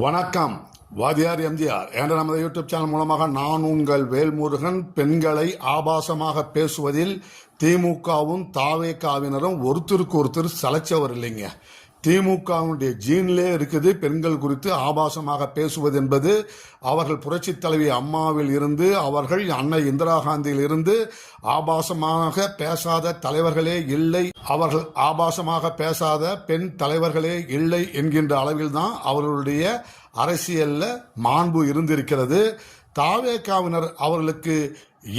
வணக்கம். வாதியார் எம்ஜிஆர் என்ற நமது யூடியூப் சேனல் மூலமாக நான் உங்கள் வேல்முருகன். பெண்களை ஆபாசமாக பேசுவதில் திமுகவும் தாவேகாவினரும் ஒருத்தருக்கு ஒருத்தர் சலைச்சவர் இல்லைங்க. திமுகவுடைய ஜீன்லே இருக்குது பெண்கள் குறித்து ஆபாசமாக பேசுவது என்பது. அவர்கள் புரட்சி தலைவி அம்மாவில் இருந்து, அவர்கள் அன்னை இந்திரா காந்தியில் இருந்து ஆபாசமாக பேசாத தலைவர்களே இல்லை, அவர்கள் ஆபாசமாக பேசாத பெண் தலைவர்களே இல்லை என்கின்ற அளவில் தான் அவர்களுடைய அரசியல்ல மாண்பு இருந்திருக்கிறது. தாவேகாவினர் அவர்களுக்கு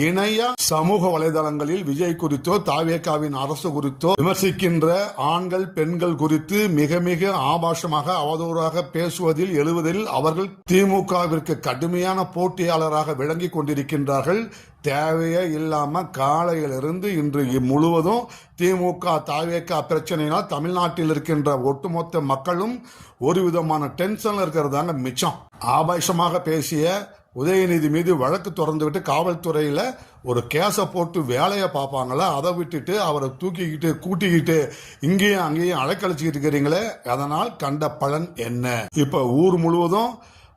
இணைய சமூக வலைதளங்களில் விஜய் குறித்தோ தாவேகாவின் அரசு குறித்தோ விமர்சிக்கின்ற ஆண்கள் பெண்கள் குறித்து மிக மிக ஆபாசமாக அவதூறாக பேசுவதில் எழுவதில் அவர்கள் திமுகவிற்கு கடுமையான போட்டியாளராக விளங்கி கொண்டிருக்கின்றார்கள். தேவையே இல்லாம காலையிலிருந்து இன்று முழுவதும் திமுக தாவேகா பிரச்சனையினால் தமிழ்நாட்டில் இருக்கின்ற ஒட்டுமொத்த மக்களும் ஒரு விதமான டென்ஷன்ல இருக்கிறதாங்க மிச்சம். ஆபாசமாக பேசிய உதயநிதி மீது வழக்கு தொடர்ந்து விட்டு காவல்துறையில ஒரு கேஸை போட்டு வேலையை பார்ப்பாங்களா, அதை விட்டுட்டு அவரை தூக்கிக்கிட்டு கூட்டிக்கிட்டு இங்கேயும் அங்கேயும் அலைக்கழிச்சுக்கிட்டு இருக்கிறீங்களே, அதனால் கண்ட பலன் என்ன? இப்ப ஊர் முழுவதும்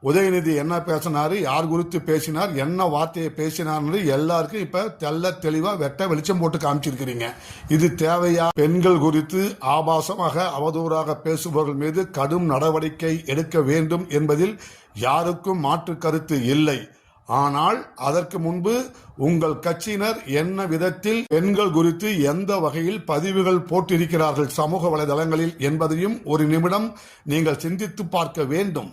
உதயநிதி என்ன பேசினாரு, யார் குறித்து பேசினார், என்ன வார்த்தையை பேசினார் எல்லாருக்கும் இப்ப தெல்ல தெளிவா வெட்ட வெளிச்சம் போட்டு காமிச்சிருக்கிறீங்க. இது தேவையா? பெண்கள் குறித்து ஆபாசமாக அவதூறாக பேசுபவர்கள் மீது கடும் நடவடிக்கை எடுக்க வேண்டும் என்பதில் யாருக்கும் மாற்று கருத்து இல்லை. ஆனால் அதற்கு முன்பு உங்கள் கட்சியினர் என்ன விதத்தில் பெண்கள் குறித்து எந்த வகையில் பதிவுகள் போட்டிருக்கிறார்கள் சமூக வலைதளங்களில் என்பதையும் ஒரு நிமிடம் நீங்கள் சிந்தித்து பார்க்க வேண்டும்.